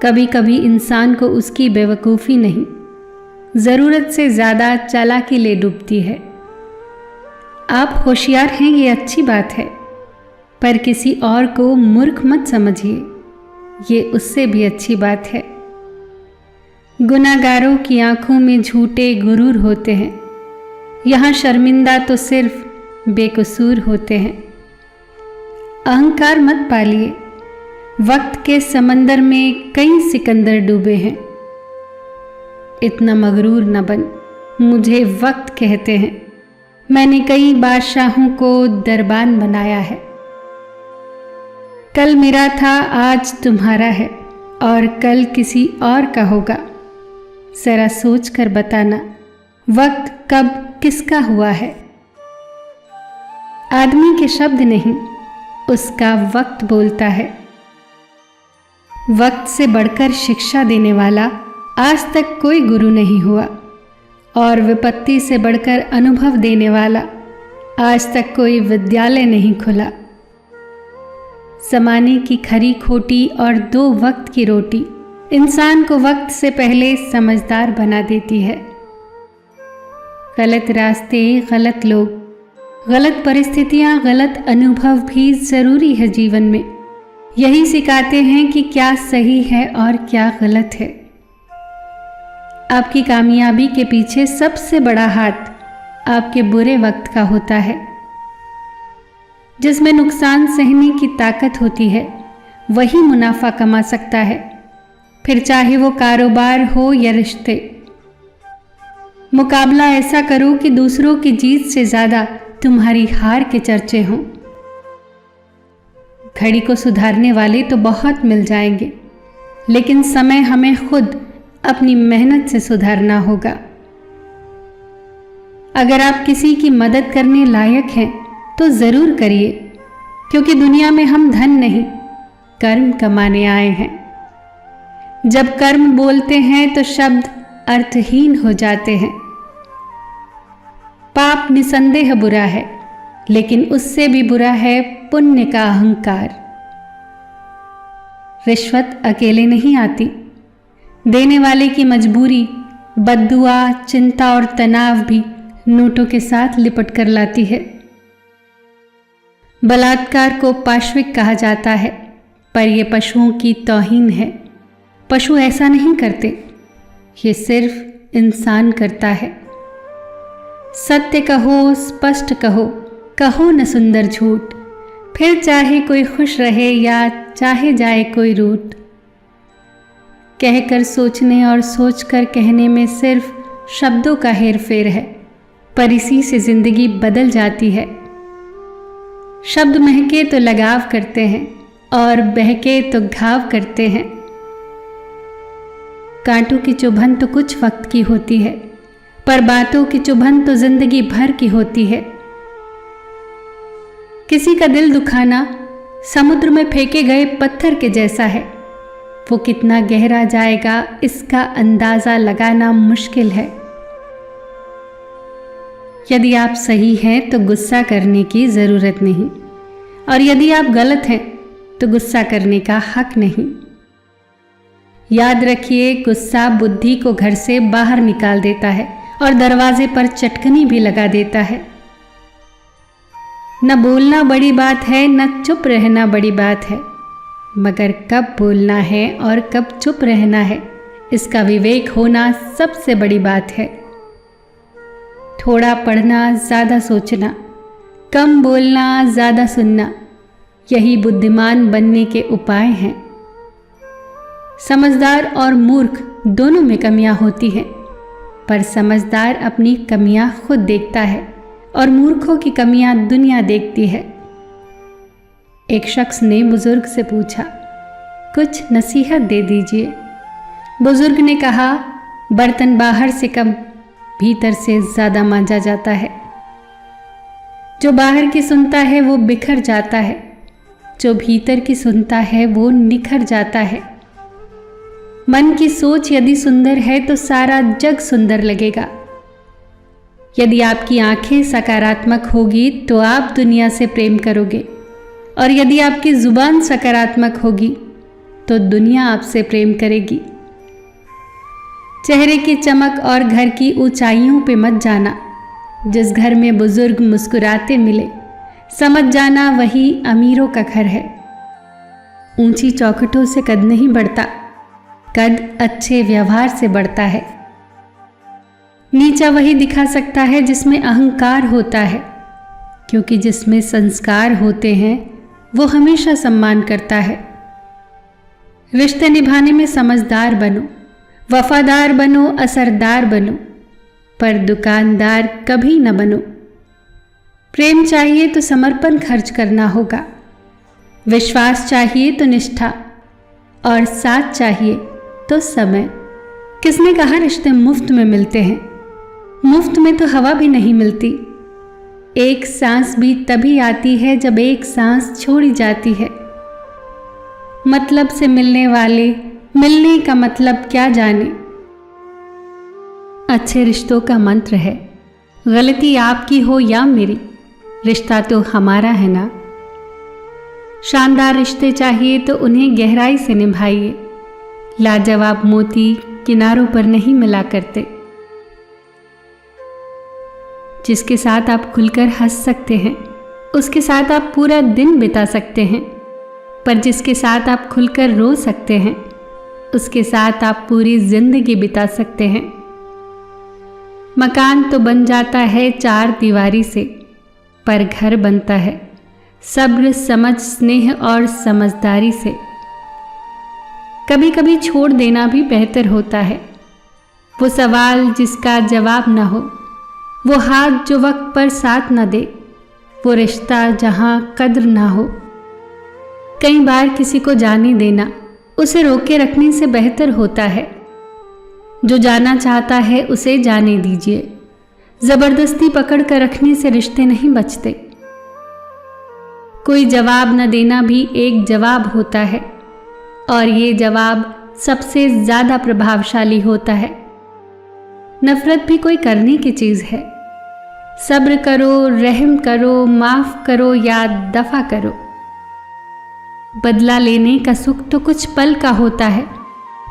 कभी कभी इंसान को उसकी बेवकूफ़ी नहीं, ज़रूरत से ज़्यादा चालाकी ले डूबती है। आप होशियार हैं ये अच्छी बात है, पर किसी और को मूर्ख मत समझिए, ये उससे भी अच्छी बात है। गुनाहगारों की आंखों में झूठे गुरूर होते हैं, यहाँ शर्मिंदा तो सिर्फ बेकसूर होते हैं। अहंकार मत पालिए, वक्त के समंदर में कई सिकंदर डूबे हैं। इतना मगरूर न बन, मुझे वक्त कहते हैं, मैंने कई बादशाहों को दरबान बनाया है। कल मेरा था आज तुम्हारा है, और कल किसी और का होगा। जरा सोच कर बताना, वक्त कब किसका हुआ है। आदमी के शब्द नहीं, उसका वक्त बोलता है। वक्त से बढ़कर शिक्षा देने वाला आज तक कोई गुरु नहीं हुआ, और विपत्ति से बढ़कर अनुभव देने वाला आज तक कोई विद्यालय नहीं खुला। ज़माने की खरी खोटी और 2 वक्त की रोटी इंसान को वक्त से पहले समझदार बना देती है। गलत रास्ते, गलत लोग, गलत परिस्थितियां, गलत अनुभव भी ज़रूरी है जीवन में। यही सिखाते हैं कि क्या सही है और क्या गलत है। आपकी कामयाबी के पीछे सबसे बड़ा हाथ आपके बुरे वक्त का होता है। जिसमें नुकसान सहने की ताकत होती है, वही मुनाफा कमा सकता है, फिर चाहे वो कारोबार हो या रिश्ते। मुकाबला ऐसा करो कि दूसरों की जीत से ज़्यादा तुम्हारी हार के चर्चे हों। घड़ी को सुधारने वाले तो बहुत मिल जाएंगे, लेकिन समय हमें खुद अपनी मेहनत से सुधारना होगा। अगर आप किसी की मदद करने लायक हैं तो ज़रूर करिए, क्योंकि दुनिया में हम धन नहीं, कर्म कमाने आए हैं। जब कर्म बोलते हैं तो शब्द अर्थहीन हो जाते हैं। पाप निसंदेह बुरा है, लेकिन उससे भी बुरा है पुण्य का अहंकार। रिश्वत अकेले नहीं आती, देने वाले की मजबूरी, बद्दुआ, चिंता और तनाव भी नोटों के साथ लिपट कर लाती है। बलात्कार को पाशविक कहा जाता है, पर यह पशुओं की तौहीन है। पशु ऐसा नहीं करते, ये सिर्फ इंसान करता है। सत्य कहो, स्पष्ट कहो, कहो न सुंदर झूठ, फिर चाहे कोई खुश रहे या चाहे जाए कोई रूठ। कहकर सोचने और सोचकर कहने में सिर्फ शब्दों का हेर फेर है, पर इसी से जिंदगी बदल जाती है। शब्द महके तो लगाव करते हैं, और बहके तो घाव करते हैं। कांटों की चुभन तो कुछ वक्त की होती है, पर बातों की चुभन तो जिंदगी भर की होती है। किसी का दिल दुखाना समुद्र में फेंके गए पत्थर के जैसा है। वो कितना गहरा जाएगा इसका अंदाजा लगाना मुश्किल है। यदि आप सही हैं तो गुस्सा करने की जरूरत नहीं, और यदि आप गलत हैं तो गुस्सा करने का हक नहीं। याद रखिए, गुस्सा बुद्धि को घर से बाहर निकाल देता है और दरवाजे पर चटकनी भी लगा देता है। न बोलना बड़ी बात है, न चुप रहना बड़ी बात है, मगर कब बोलना है और कब चुप रहना है, इसका विवेक होना सबसे बड़ी बात है। थोड़ा पढ़ना, ज़्यादा सोचना, कम बोलना, ज़्यादा सुनना, यही बुद्धिमान बनने के उपाय हैं। समझदार और मूर्ख दोनों में कमियां होती हैं, पर समझदार अपनी कमियां खुद देखता है और मूर्खों की कमियां दुनिया देखती है। एक शख्स ने बुजुर्ग से पूछा, कुछ नसीहत दे दीजिए। बुजुर्ग ने कहा, बर्तन बाहर से कम, भीतर से ज़्यादा मांजा जाता है। जो बाहर की सुनता है वो बिखर जाता है, जो भीतर की सुनता है वो निखर जाता है। मन की सोच यदि सुंदर है तो सारा जग सुंदर लगेगा। यदि आपकी आंखें सकारात्मक होगी तो आप दुनिया से प्रेम करोगे, और यदि आपकी जुबान सकारात्मक होगी तो दुनिया आपसे प्रेम करेगी। चेहरे की चमक और घर की ऊंचाइयों पे मत जाना। जिस घर में बुजुर्ग मुस्कुराते मिले, समझ जाना वही अमीरों का घर है। ऊंची चौखटों से कद नहीं बढ़ता, कद अच्छे व्यवहार से बढ़ता है। नीचा वही दिखा सकता है जिसमें अहंकार होता है, क्योंकि जिसमें संस्कार होते हैं वो हमेशा सम्मान करता है। रिश्ते निभाने में समझदार बनो, वफादार बनो, असरदार बनो, पर दुकानदार कभी न बनो। प्रेम चाहिए तो समर्पण खर्च करना होगा, विश्वास चाहिए तो निष्ठा, और साथ चाहिए तो समय। किसने कहा रिश्ते मुफ्त में मिलते हैं? मुफ्त में तो हवा भी नहीं मिलती। एक सांस भी तभी आती है जब एक सांस छोड़ी जाती है। मतलब से मिलने वाले मिलने का मतलब क्या जाने। अच्छे रिश्तों का मंत्र है, गलती आपकी हो या मेरी, रिश्ता तो हमारा है ना। शानदार रिश्ते चाहिए तो उन्हें गहराई से निभाइए। लाजवाब मोती किनारों पर नहीं मिला करते। जिसके साथ आप खुलकर हंस सकते हैं, उसके साथ आप पूरा दिन बिता सकते हैं, पर जिसके साथ आप खुलकर रो सकते हैं, उसके साथ आप पूरी जिंदगी बिता सकते हैं। मकान तो बन जाता है चार दीवारी से, पर घर बनता है सब्र, समझ, स्नेह और समझदारी से। कभी कभी छोड़ देना भी बेहतर होता है। वो सवाल जिसका जवाब ना हो, वो हाथ जो वक्त पर साथ न दे, वो रिश्ता जहां कद्र ना हो। कई बार किसी को जाने देना उसे रोके रखने से बेहतर होता है। जो जाना चाहता है उसे जाने दीजिए। जबरदस्ती पकड़ कर रखने से रिश्ते नहीं बचते। कोई जवाब न देना भी एक जवाब होता है, और ये जवाब सबसे ज्यादा प्रभावशाली होता है। नफरत भी कोई करने की चीज है। सब्र करो, रहम करो, माफ करो या दफा करो। बदला लेने का सुख तो कुछ पल का होता है,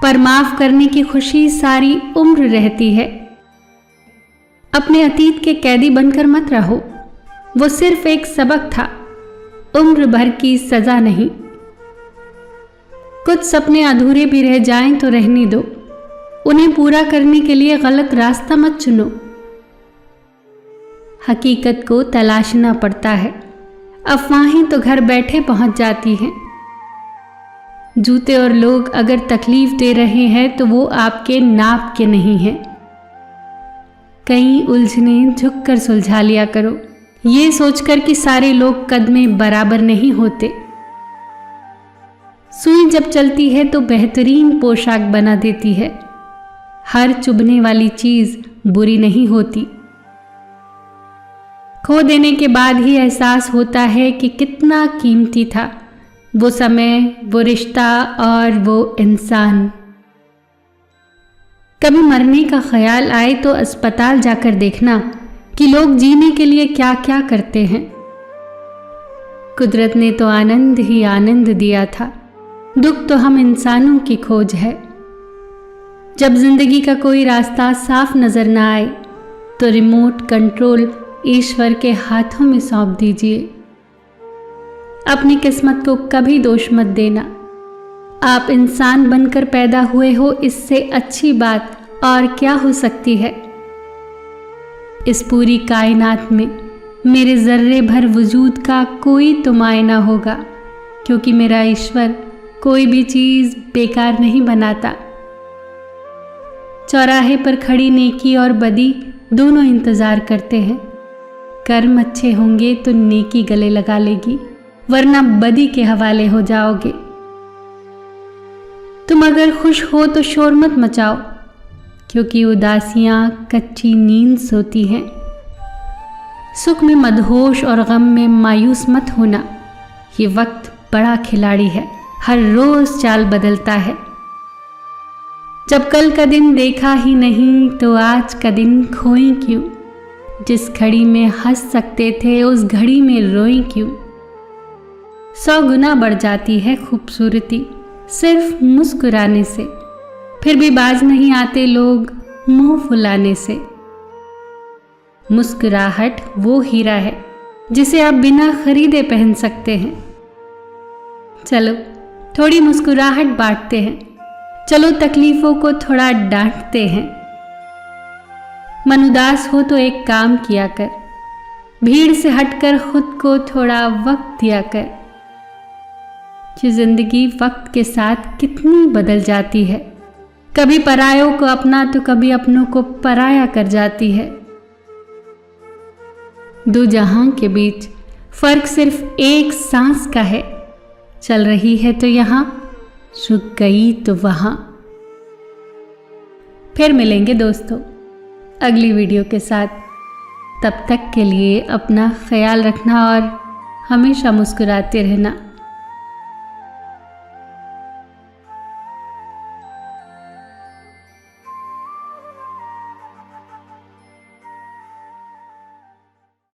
पर माफ करने की खुशी सारी उम्र रहती है। अपने अतीत के कैदी बनकर मत रहो। वो सिर्फ एक सबक था, उम्र भर की सजा नहीं। कुछ सपने अधूरे भी रह जाएं तो रहने दो। उन्हें पूरा करने के लिए गलत रास्ता मत चुनो। हकीकत को तलाशना पड़ता है, अफवाहें तो घर बैठे पहुंच जाती हैं। जूते और लोग अगर तकलीफ दे रहे हैं तो वो आपके नाप के नहीं हैं। कई उलझने झुककर सुलझा लिया करो, ये सोचकर कि सारे लोग कद में बराबर नहीं होते। सुई जब चलती है तो बेहतरीन पोशाक बना देती है। हर चुभने वाली चीज बुरी नहीं होती। खो देने के बाद ही एहसास होता है कि कितना कीमती था वो समय, वो रिश्ता और वो इंसान। कभी मरने का ख्याल आए तो अस्पताल जाकर देखना कि लोग जीने के लिए क्या क्या करते हैं। कुदरत ने तो आनंद ही आनंद दिया था, दुख तो हम इंसानों की खोज है। जब जिंदगी का कोई रास्ता साफ नजर ना आए तो रिमोट कंट्रोल ईश्वर के हाथों में सौंप दीजिए। अपनी किस्मत को कभी दोष मत देना। आप इंसान बनकर पैदा हुए हो, इससे अच्छी बात और क्या हो सकती है। इस पूरी कायनात में मेरे जर्रे भर वजूद का कोई तो मायना होगा, क्योंकि मेरा ईश्वर कोई भी चीज बेकार नहीं बनाता। चौराहे पर खड़ी नेकी और बदी दोनों इंतजार करते हैं। कर्म अच्छे होंगे तो नेकी गले लगा लेगी, वरना बदी के हवाले हो जाओगे। तुम अगर खुश हो तो शोर मत मचाओ, क्योंकि उदासियां कच्ची नींद सोती हैं। सुख में मदहोश और गम में मायूस मत होना। ये वक्त बड़ा खिलाड़ी है, हर रोज चाल बदलता है। जब कल का दिन देखा ही नहीं तो आज का दिन खोएं क्यों। जिस घड़ी में हंस सकते थे उस घड़ी में रोएं क्यों। 100 गुना बढ़ जाती है खूबसूरती सिर्फ मुस्कुराने से, फिर भी बाज नहीं आते लोग मुंह फुलाने से। मुस्कुराहट वो हीरा है जिसे आप बिना खरीदे पहन सकते हैं। चलो थोड़ी मुस्कुराहट बांटते हैं, चलो तकलीफों को थोड़ा डांटते हैं। मन उदास हो तो एक काम किया कर, भीड़ से हटकर खुद को थोड़ा वक्त दिया कर। कि जिंदगी वक्त के साथ कितनी बदल जाती है, कभी परायों को अपना तो कभी अपनों को पराया कर जाती है। दो जहां के बीच फर्क सिर्फ एक सांस का है, चल रही है तो यहां, रुक गई तो वहां। फिर मिलेंगे दोस्तों अगली वीडियो के साथ। तब तक के लिए अपना ख्याल रखना और हमेशा मुस्कुराते रहना।